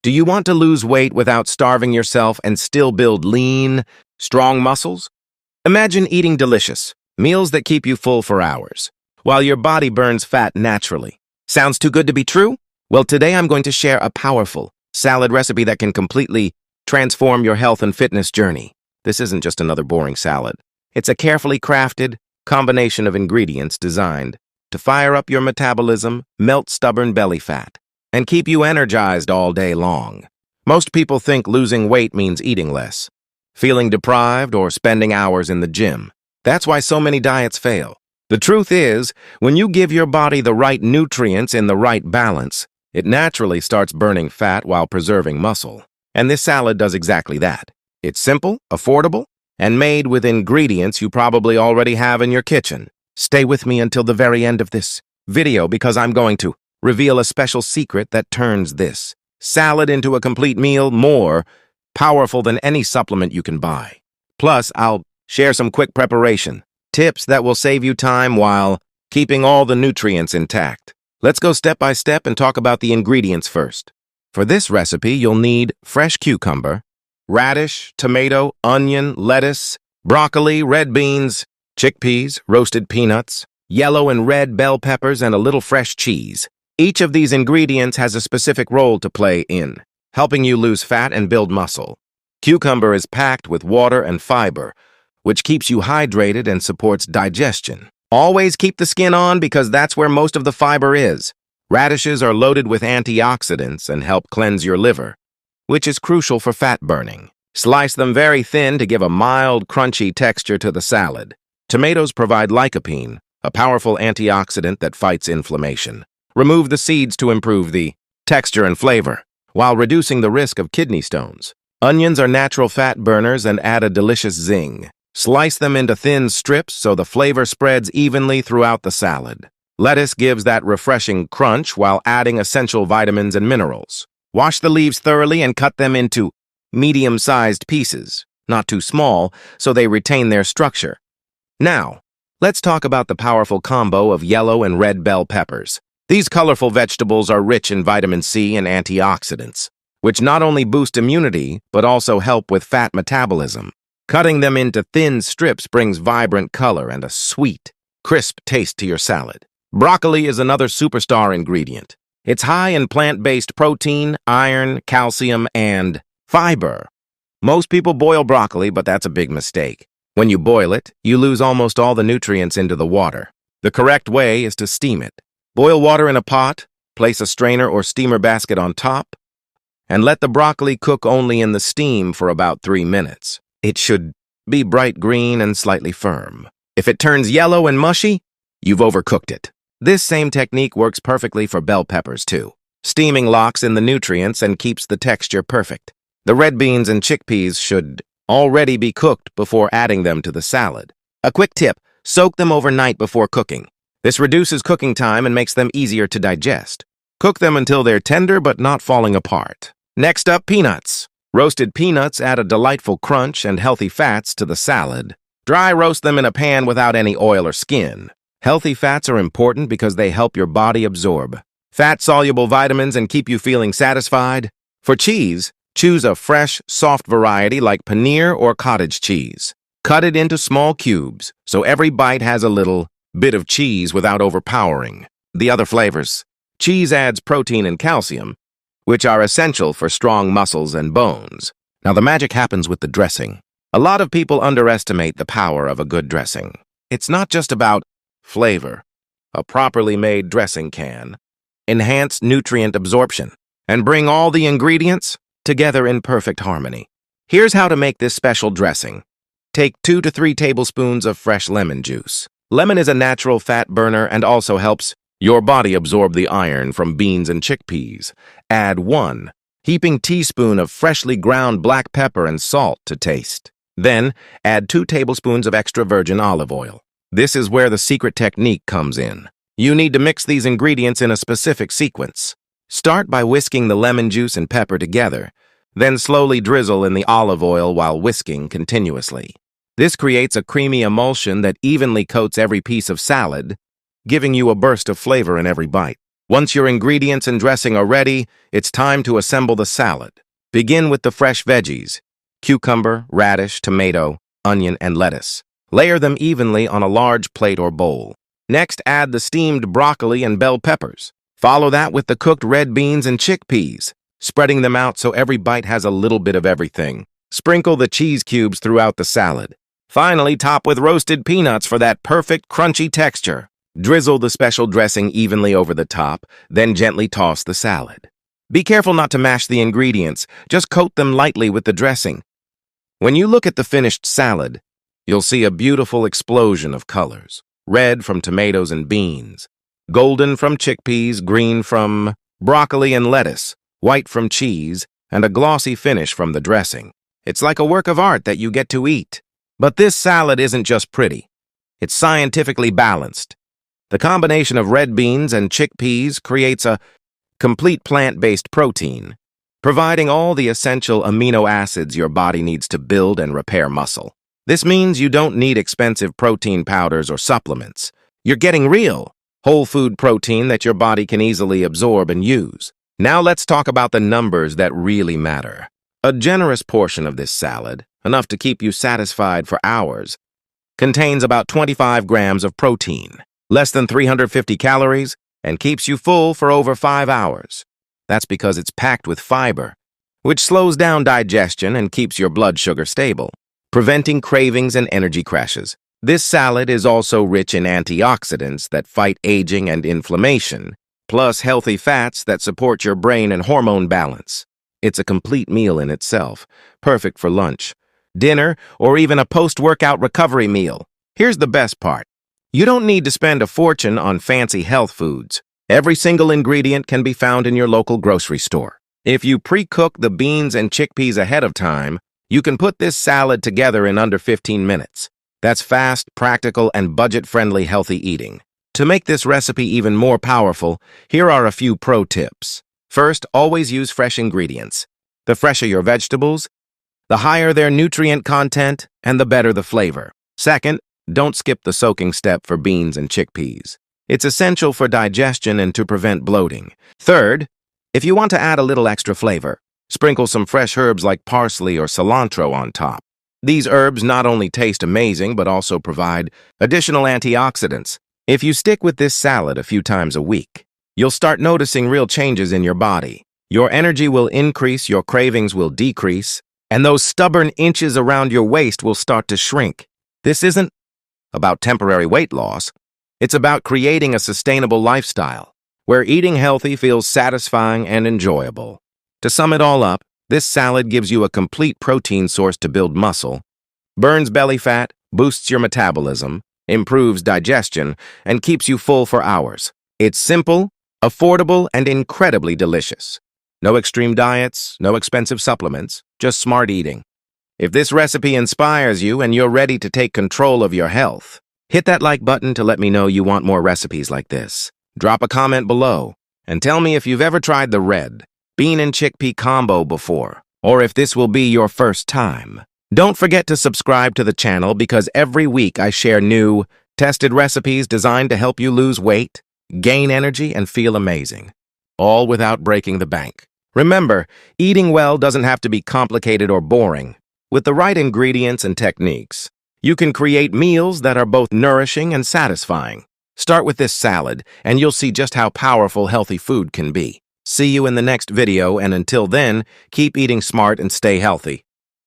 Do you want to lose weight without starving yourself and still build lean, strong muscles? Imagine eating delicious, meals that keep you full for hours, while your body burns fat naturally. Sounds too good to be true? Well, today I'm going to share a powerful salad recipe that can completely transform your health and fitness journey. This isn't just another boring salad. It's a carefully crafted combination of ingredients designed to fire up your metabolism, melt stubborn belly fat, and keep you energized all day long. Most people think losing weight means eating less, feeling deprived, or spending hours in the gym. That's why so many diets fail. The truth is, when you give your body the right nutrients in the right balance, it naturally starts burning fat while preserving muscle. And this salad does exactly that. It's simple, affordable, and made with ingredients you probably already have in your kitchen. Stay with me until the very end of this video because I'm going to reveal a special secret that turns this salad into a complete meal more powerful than any supplement you can buy. Plus, I'll share some quick preparation tips that will save you time while keeping all the nutrients intact. Let's go step by step and talk about the ingredients first. For this recipe, you'll need fresh cucumber, radish, tomato, onion, lettuce, broccoli, red beans, chickpeas, roasted peanuts, yellow and red bell peppers, and a little fresh cheese. Each of these ingredients has a specific role to play in helping you lose fat and build muscle. Cucumber is packed with water and fiber, which keeps you hydrated and supports digestion. Always keep the skin on because that's where most of the fiber is. Radishes are loaded with antioxidants and help cleanse your liver, which is crucial for fat burning. Slice them very thin to give a mild, crunchy texture to the salad. Tomatoes provide lycopene, a powerful antioxidant that fights inflammation. Remove the seeds to improve the texture and flavor, while reducing the risk of kidney stones. Onions are natural fat burners and add a delicious zing. Slice them into thin strips so the flavor spreads evenly throughout the salad. Lettuce gives that refreshing crunch while adding essential vitamins and minerals. Wash the leaves thoroughly and cut them into medium-sized pieces, not too small, so they retain their structure. Now, let's talk about the powerful combo of yellow and red bell peppers. These colorful vegetables are rich in vitamin C and antioxidants, which not only boost immunity, but also help with fat metabolism. Cutting them into thin strips brings vibrant color and a sweet, crisp taste to your salad. Broccoli is another superstar ingredient. It's high in plant-based protein, iron, calcium, and fiber. Most people boil broccoli, but that's a big mistake. When you boil it, you lose almost all the nutrients into the water. The correct way is to steam it. Boil water in a pot, place a strainer or steamer basket on top, and let the broccoli cook only in the steam for about 3 minutes. It should be bright green and slightly firm. If it turns yellow and mushy, you've overcooked it. This same technique works perfectly for bell peppers too. Steaming locks in the nutrients and keeps the texture perfect. The red beans and chickpeas should already be cooked before adding them to the salad. A quick tip, soak them overnight before cooking. This reduces cooking time and makes them easier to digest. Cook them until they're tender but not falling apart. Next up, peanuts. Roasted peanuts add a delightful crunch and healthy fats to the salad. Dry roast them in a pan without any oil or skin. Healthy fats are important because they help your body absorb fat-soluble vitamins and keep you feeling satisfied. For cheese, choose a fresh, soft variety like paneer or cottage cheese. Cut it into small cubes so every bite has a little bit of cheese without overpowering the other flavors. Cheese adds protein and calcium, which are essential for strong muscles and bones. Now the magic happens with the dressing. A lot of people underestimate the power of a good dressing. It's not just about flavor. A properly made dressing can enhance nutrient absorption and bring all the ingredients together in perfect harmony. Here's how to make this special dressing. Take 2 to 3 tablespoons of fresh lemon juice. Lemon is a natural fat burner and also helps your body absorb the iron from beans and chickpeas. Add 1 heaping teaspoon of freshly ground black pepper and salt to taste. Then, add 2 tablespoons of extra virgin olive oil. This is where the secret technique comes in. You need to mix these ingredients in a specific sequence. Start by whisking the lemon juice and pepper together, then slowly drizzle in the olive oil while whisking continuously. This creates a creamy emulsion that evenly coats every piece of salad, giving you a burst of flavor in every bite. Once your ingredients and dressing are ready, it's time to assemble the salad. Begin with the fresh veggies: cucumber, radish, tomato, onion, and lettuce. Layer them evenly on a large plate or bowl. Next, add the steamed broccoli and bell peppers. Follow that with the cooked red beans and chickpeas, spreading them out so every bite has a little bit of everything. Sprinkle the cheese cubes throughout the salad. Finally, top with roasted peanuts for that perfect crunchy texture. Drizzle the special dressing evenly over the top, then gently toss the salad. Be careful not to mash the ingredients, just coat them lightly with the dressing. When you look at the finished salad, you'll see a beautiful explosion of colors. Red from tomatoes and beans, golden from chickpeas, green from broccoli and lettuce, white from cheese, and a glossy finish from the dressing. It's like a work of art that you get to eat. But this salad isn't just pretty. It's scientifically balanced. The combination of red beans and chickpeas creates a complete plant-based protein, providing all the essential amino acids your body needs to build and repair muscle. This means you don't need expensive protein powders or supplements. You're getting real, whole food protein that your body can easily absorb and use. Now let's talk about the numbers that really matter. A generous portion of this salad, enough to keep you satisfied for hours, contains about 25 grams of protein, less than 350 calories, and keeps you full for over 5 hours. That's because it's packed with fiber, which slows down digestion and keeps your blood sugar stable, preventing cravings and energy crashes. This salad is also rich in antioxidants that fight aging and inflammation, plus healthy fats that support your brain and hormone balance. It's a complete meal in itself, perfect for lunch, dinner, or even a post-workout recovery meal. Here's the best part. You don't need to spend a fortune on fancy health foods. Every single ingredient can be found in your local grocery store. If you pre-cook the beans and chickpeas ahead of time, you can put this salad together in under 15 minutes. That's fast, practical, and budget-friendly healthy eating. To make this recipe even more powerful, here are a few pro tips. First, always use fresh ingredients. The fresher your vegetables, the higher their nutrient content, and the better the flavor. Second, don't skip the soaking step for beans and chickpeas. It's essential for digestion and to prevent bloating. Third, if you want to add a little extra flavor, sprinkle some fresh herbs like parsley or cilantro on top. These herbs not only taste amazing, but also provide additional antioxidants. If you stick with this salad a few times a week, you'll start noticing real changes in your body. Your energy will increase, your cravings will decrease, and those stubborn inches around your waist will start to shrink. This isn't about temporary weight loss. It's about creating a sustainable lifestyle, where eating healthy feels satisfying and enjoyable. To sum it all up, this salad gives you a complete protein source to build muscle, burns belly fat, boosts your metabolism, improves digestion, and keeps you full for hours. It's simple, affordable, and incredibly delicious. No extreme diets, no expensive supplements, just smart eating. If this recipe inspires you and you're ready to take control of your health, hit that like button to let me know you want more recipes like this. Drop a comment below and tell me if you've ever tried the red bean and chickpea combo before, or if this will be your first time. Don't forget to subscribe to the channel because every week I share new, tested recipes designed to help you lose weight, gain energy, and feel amazing, all without breaking the bank. Remember, eating well doesn't have to be complicated or boring. With the right ingredients and techniques, you can create meals that are both nourishing and satisfying. Start with this salad, and you'll see just how powerful healthy food can be. See you in the next video, and until then, keep eating smart and stay healthy.